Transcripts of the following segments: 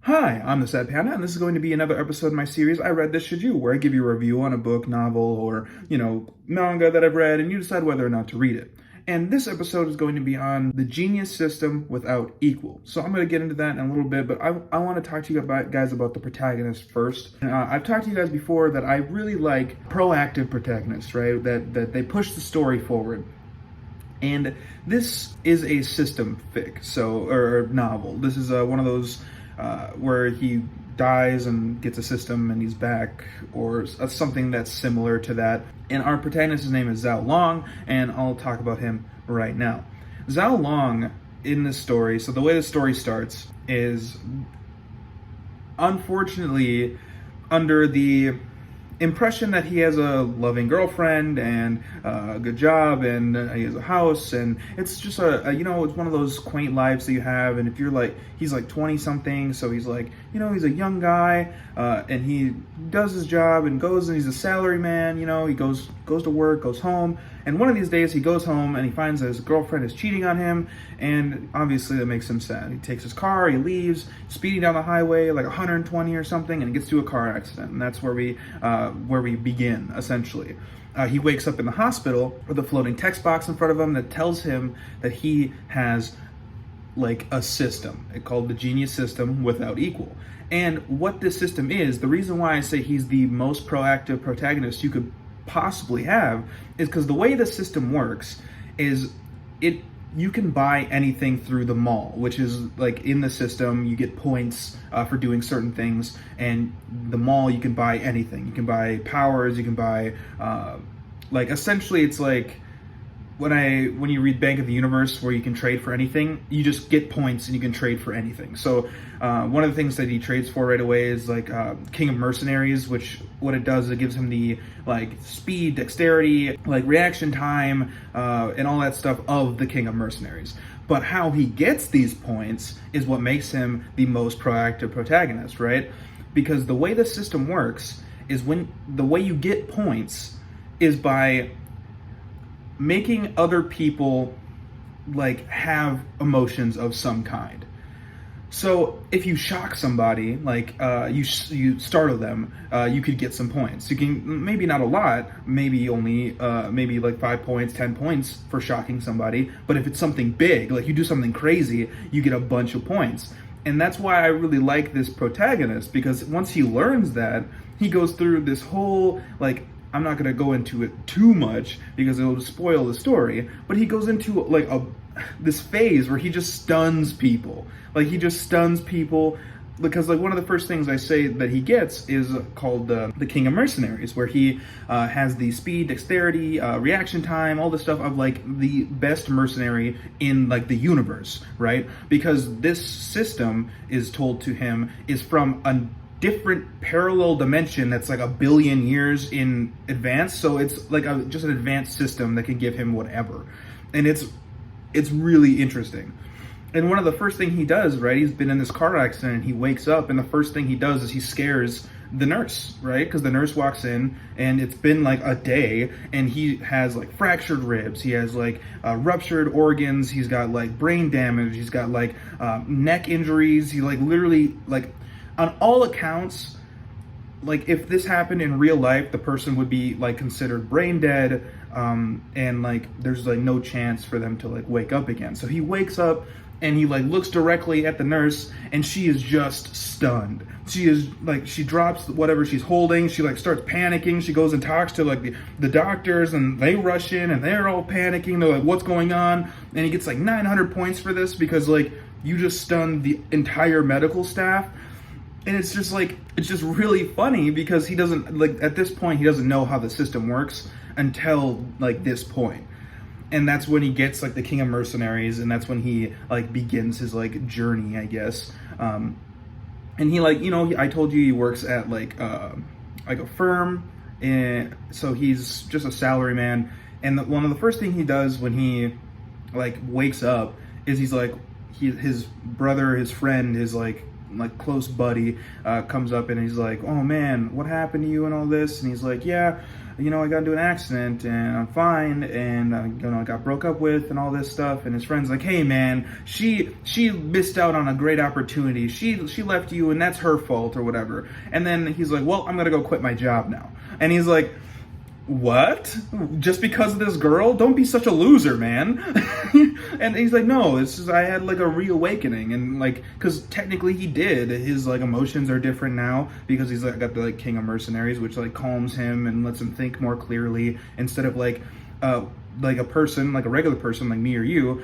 Hi, I'm the Sad Panda, and this is going to be another episode of my series, I Read This Should You, where I give you a review on a book, novel, or, manga that I've read, and you decide whether or not to read it. And this episode is going to be on the genius system without equal. So I'm going to get into that in a little bit, but I want to talk to you guys about the protagonist first. I've talked to you guys before that I really like proactive protagonists, right? That they push the story forward. And this is a system fic, or novel. This is one of those where he dies and gets a system and he's back, or something that's similar to that. And our protagonist's name is Zhao Long, and I'll talk about him right now. Zhao Long in this story, so the way the story starts is, unfortunately, under the impression that he has a loving girlfriend and a good job and he has a house, and it's just it's one of those quaint lives that you have. And if you're like, he's like 20 something, so he's like, he's a young guy, and he does his job and goes, and he's a salary man, he goes to work, goes home, and one of these days he goes home and he finds that his girlfriend is cheating on him, and obviously that makes him sad. He takes his car, he leaves, speeding down the highway like 120 or something, and gets to a car accident, and that's where we begin, essentially. He wakes up in the hospital with a floating text box in front of him that tells him that he has like a system called the genius system without equal. And what this system is, the reason why I say he's the most proactive protagonist you could possibly have, is because the way the system works is you can buy anything through the mall, which is like, in the system you get points for doing certain things, and the mall you can buy anything. You can buy powers, you can buy essentially it's like when you read Bank of the Universe, where you can trade for anything, you just get points and you can trade for anything. So one of the things that he trades for right away is like King of Mercenaries, which what it does is it gives him the speed, dexterity, reaction time, and all that stuff of the King of Mercenaries. But how he gets these points is what makes him the most proactive protagonist, right? Because the way the system works is the way you get points is by making other people have emotions of some kind. So if you shock somebody, you startle them, you could get some points. You can, maybe not a lot, maybe only 5 points, 10 points for shocking somebody. But if it's something big, like you do something crazy, you get a bunch of points. And that's why I really like this protagonist, because once he learns that, he goes through this whole I'm not going to go into it too much because it'll spoil the story, but he goes into this phase where he just stuns people. He just stuns people because one of the first things I say that he gets is called the King of Mercenaries, where he has the speed, dexterity, reaction time, all the stuff of the best mercenary in the universe, right? Because this system is told to him is from a different parallel dimension that's a billion years in advance. So it's just an advanced system that can give him whatever, and it's really interesting. And one of the first thing he does, right, he's been in this car accident and he wakes up, and the first thing he does is he scares the nurse, right? Because the nurse walks in and it's been a day, and he has fractured ribs, he has ruptured organs, he's got brain damage, he's got neck injuries, he literally on all accounts, if this happened in real life, the person would be considered brain dead, and there's no chance for them to wake up again. So he wakes up and he looks directly at the nurse, and she is just stunned. She is she drops whatever she's holding. She starts panicking. She goes and talks to the doctors, and they rush in and they're all panicking. They're what's going on? And he gets 900 points for this because you just stunned the entire medical staff. And it's just it's just really funny because he doesn't at this point, he doesn't know how the system works until this point. And that's when he gets the King of Mercenaries, and that's when he begins his journey, I guess. And he I told you he works at a firm, and so he's just a salary man. And one of the first thing he does when he wakes up is his brother, his friend is like close buddy comes up and he's like, oh man, what happened to you and all this? And he's like, yeah, you know, I got into an accident and I'm fine, and you know, I got broke up with and all this stuff. And his friend's like, hey man, she missed out on a great opportunity. She left you and that's her fault or whatever. And then he's like, well, I'm gonna go quit my job now. And he's like, what? Just because of this girl? Don't be such a loser, man. And he's like, no, I had like a reawakening, and like, because technically he did. His like emotions are different now because he's like got the like King of Mercenaries, which like calms him and lets him think more clearly instead of like a person, like a regular person like me or you,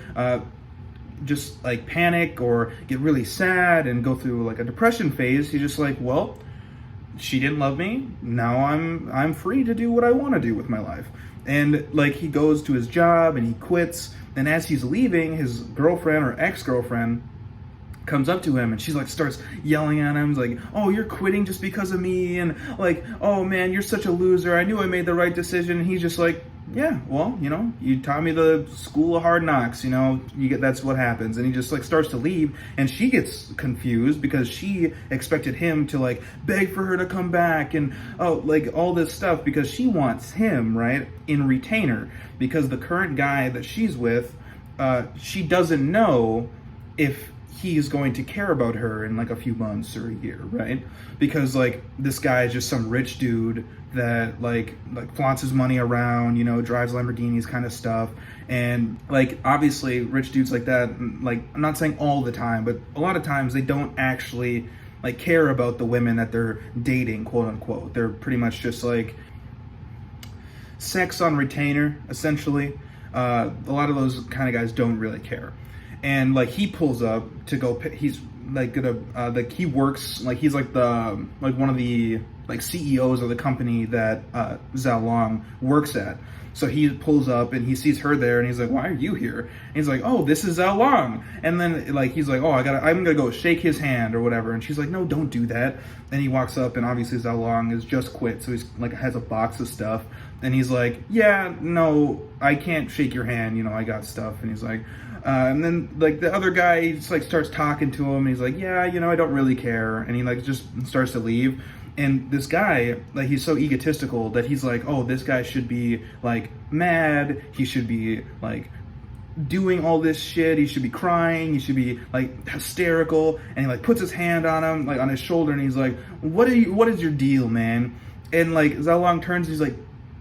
just like panic or get really sad and go through like a depression phase. He's just like, well, she didn't love me. Now I'm free to do what I want to do with my life. And like he goes to his job and he quits. And as he's leaving, his girlfriend or ex-girlfriend comes up to him and she's like starts yelling at him like, oh, you're quitting just because of me, and like, oh man, you're such a loser. I knew I made the right decision. And he's just like, yeah, well, you know, you taught me the school of hard knocks, you know, that's what happens. And he just like starts to leave, and she gets confused because she expected him to like beg for her to come back and like all this stuff because she wants him, right, in retainer, because the current guy that she's with, she doesn't know if he's going to care about her in like a few months or a year, right? Because like this guy is just some rich dude that like flaunts his money around, you know, drives Lamborghinis kind of stuff. And like obviously rich dudes like that, like I'm not saying all the time, but a lot of times they don't actually like care about the women that they're dating, quote unquote. They're pretty much just like sex on retainer, essentially. A lot of those kind of guys don't really care. And like he pulls up to go, he's like gonna like he works, like he's like the like one of the like CEOs of the company that Zhao Long works at. So he pulls up and he sees her there and he's like, why are you here? And he's like, oh, this is Zhao Long. And then like he's like, oh, I'm gonna go shake his hand or whatever. And she's like, no, don't do that. And he walks up and obviously Zhao Long is just quit, so he's like has a box of stuff. And he's like, yeah, no, I can't shake your hand, you know, I got stuff. And he's like, and then like the other guy just like starts talking to him and he's like, yeah, you know, I don't really care. And he like just starts to leave. And this guy, like, he's so egotistical that he's like, oh, this guy should be like mad, he should be like doing all this shit, he should be crying, he should be like hysterical. And he like puts his hand on him, like on his shoulder, and he's like, what is your deal, man? And like Zhao Long turns, he's like,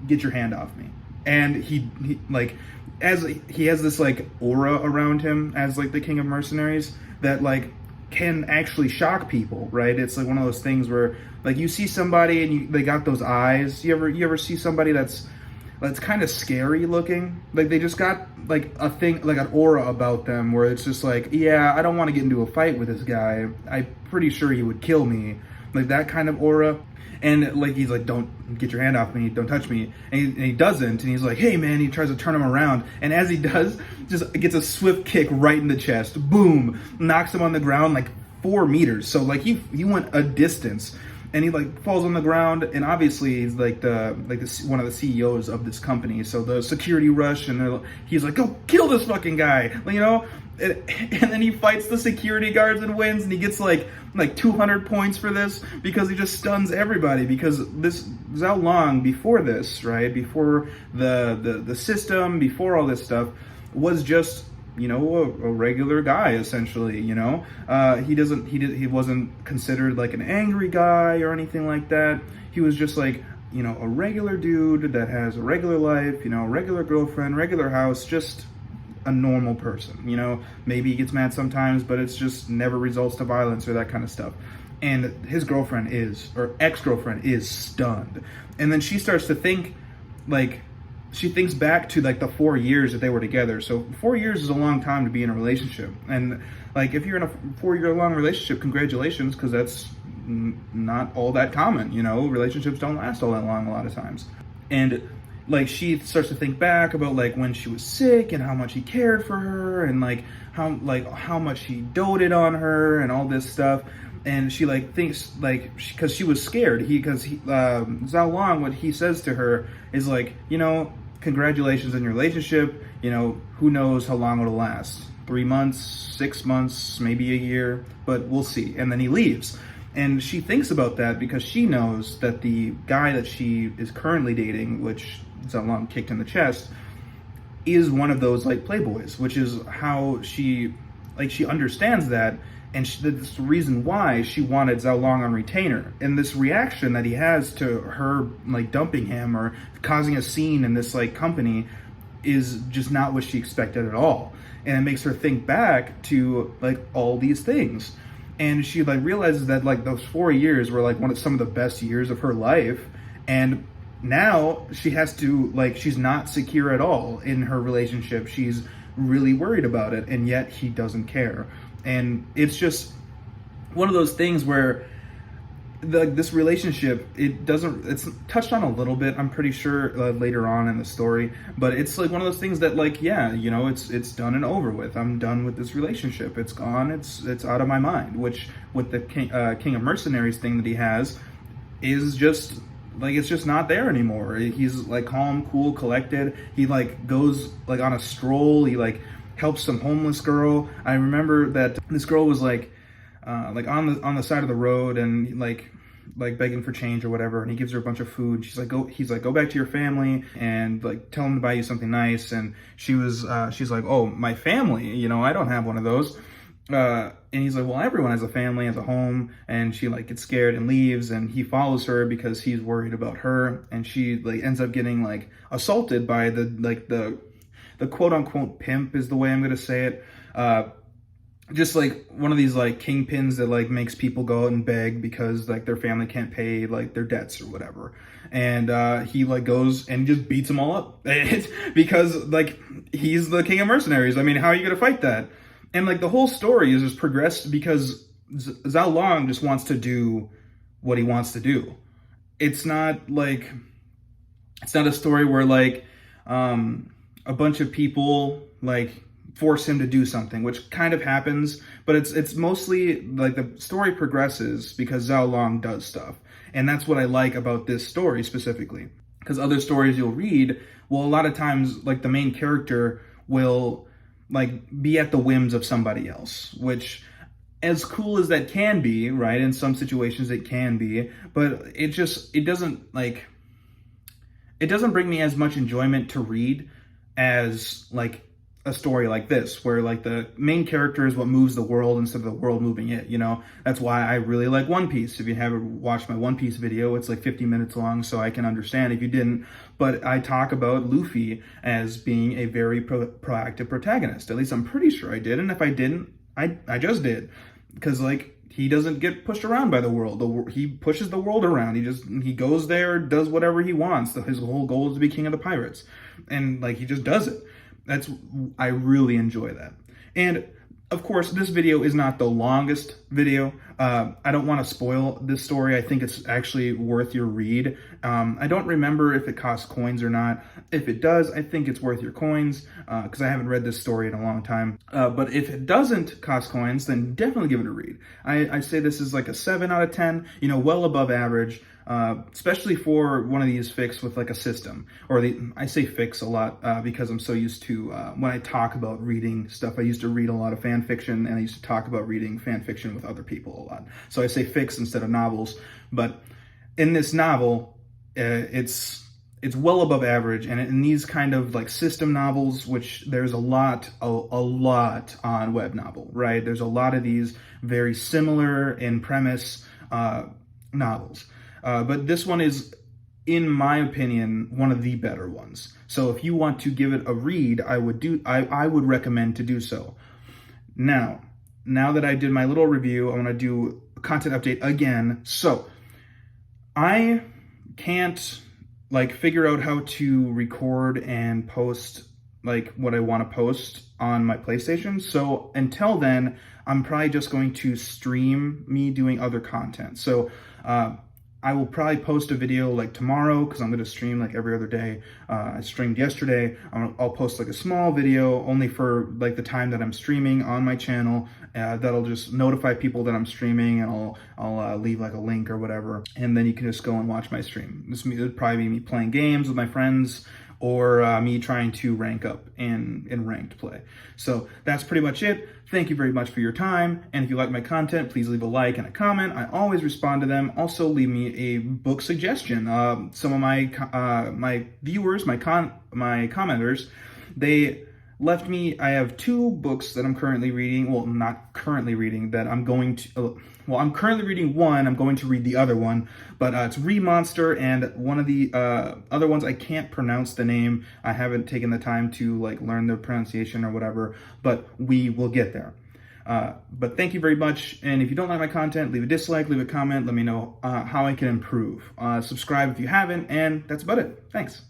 get your hand off me. And he like, as he has this like aura around him as like the King of Mercenaries that like can actually shock people, right? It's like one of those things where like you see somebody and they got those eyes. You ever see somebody that's kind of scary looking? Like they just got like a thing, like an aura about them where it's just like, yeah, I don't want to get into a fight with this guy. I'm pretty sure he would kill me. Like that kind of aura. And like he's like, don't get your hand off me, don't touch me. And he doesn't. And he's like, hey man, he tries to turn him around. And as he does, just gets a swift kick right in the chest. Boom, knocks him on the ground like 4 meters. So like he went a distance. And he like falls on the ground, and obviously he's like one of the CEOs of this company. So the security rush, and he's like, go kill this fucking guy, you know. And then he fights the security guards and wins, and he gets like 200 points for this because he just stuns everybody. Because this Zhao Long before this, right, before the system, before all this stuff, was just, you know, a regular guy essentially. You know, he wasn't considered like an angry guy or anything like that. He was just like, you know, a regular dude that has a regular life, you know, regular girlfriend, regular house, just a normal person. You know, maybe he gets mad sometimes, but it's just never results to violence or that kind of stuff. And his girlfriend ex-girlfriend is stunned. And then she starts to think, like, she thinks back to like the 4 years that they were together. So 4 years is a long time to be in a relationship. And like if you're in a 4-year long relationship, congratulations, because that's not all that common. You know, relationships don't last all that long a lot of times. And like she starts to think back about like when she was sick and how much he cared for her, and like how much he doted on her and all this stuff. And she like thinks like, because she was scared, Zhao Long, what he says to her is like, you know, congratulations on your relationship, you know, who knows how long it'll last. 3 months, 6 months, maybe a year, but we'll see. And then he leaves. And she thinks about that because she knows that the guy that she is currently dating, which Zhao Long kicked in the chest, is one of those like playboys, which is how she understands that, and that's the reason why she wanted Zhao Long on retainer. And this reaction that he has to her like dumping him or causing a scene in this like company is just not what she expected at all. And it makes her think back to like all these things. And she like realizes that like those 4 years were like some of the best years of her life. And now she has to like, she's not secure at all in her relationship. She's really worried about it, and yet he doesn't care. And it's just one of those things where this relationship, it's touched on a little bit, I'm pretty sure, later on in the story, but it's like one of those things that like, yeah, you know, it's done and over with. I'm done with this relationship. It's gone. It's out of my mind, which with the King of Mercenaries thing that he has is just like, it's just not there anymore. He's like calm, cool, collected. He like goes like on a stroll. He like helps some homeless girl. I remember that this girl was like on the side of the road and like begging for change or whatever, and he gives her a bunch of food. He's like, go back to your family and like tell them to buy you something nice. And she's like, oh, my family, you know, I don't have one of those. And he's like, well, everyone has a family, has a home. And she like gets scared and leaves, and he follows her because he's worried about her. And she like ends up getting like assaulted by the quote unquote pimp is the way I'm gonna say it. Just like one of these like kingpins that like makes people go out and beg because like their family can't pay like their debts or whatever. And he like goes and just beats them all up because like he's the King of Mercenaries. I mean, how are you gonna fight that? And like the whole story is just progressed because Zhao Long just wants to do what he wants to do. It's not a story where like a bunch of people like force him to do something, which kind of happens, but it's mostly like the story progresses because Zhao Long does stuff. And that's what I like about this story specifically. Because other stories you'll read, well, a lot of times like the main character will like be at the whims of somebody else, which, as cool as that can be, right, in some situations it can be, but it doesn't bring me as much enjoyment to read as like a story like this, where like the main character is what moves the world instead of the world moving it, you know? That's why I really like One Piece. If you haven't watched my One Piece video, it's like 50 minutes long, so I can understand if you didn't. But I talk about Luffy as being a very proactive protagonist. At least I'm pretty sure I did, and if I didn't, I just did. Because like, he doesn't get pushed around by the world. He pushes the world around. He goes there, does whatever he wants. His whole goal is to be king of the pirates. And like, he just does it. I really enjoy that. And of course, this video is not the longest video. I don't want to spoil this story. I think it's actually worth your read. I don't remember if it costs coins or not. If it does, I think it's worth your coins because I haven't read this story in a long time. But if it doesn't cost coins, then definitely give it a read. I say this is like a 7 out of 10, you know, well above average. Especially for one of these fics with like a system, I say fics a lot because I'm so used to when I talk about reading stuff. I used to read a lot of fan fiction, and I used to talk about reading fan fiction with other people a lot. So I say fics instead of novels. But in this novel, it's well above average, and in these kind of like system novels, which there's a lot on Web Novel, right? There's a lot of these very similar in premise novels. But this one is, in my opinion, one of the better ones. So if you want to give it a read, I would recommend to do so. Now that I did my little review, I want to do a content update again. So I can't like figure out how to record and post like what I want to post on my PlayStation. So until then, I'm probably just going to stream me doing other content. So I will probably post a video like tomorrow because I'm going to stream like every other day. I streamed yesterday. I'll post like a small video only for like the time that I'm streaming on my channel. That'll just notify people that I'm streaming, and I'll leave like a link or whatever. And then you can just go and watch my stream. This would probably be me playing games with my friends, or me trying to rank up in ranked play. So that's pretty much it. Thank you very much for your time. And if you like my content, please leave a like and a comment. I always respond to them. Also, leave me a book suggestion. Some of my viewers, my commenters, they left me. I have 2 books that I'm currently reading. Well, not currently reading. That I'm going to. Well, I'm currently reading one. I'm going to read the other one. But it's Remonster, and one of the other ones, I can't pronounce the name. I haven't taken the time to like learn the pronunciation or whatever. But we will get there. But thank you very much. And if you don't like my content, leave a dislike, leave a comment. Let me know how I can improve. Subscribe if you haven't, and that's about it. Thanks.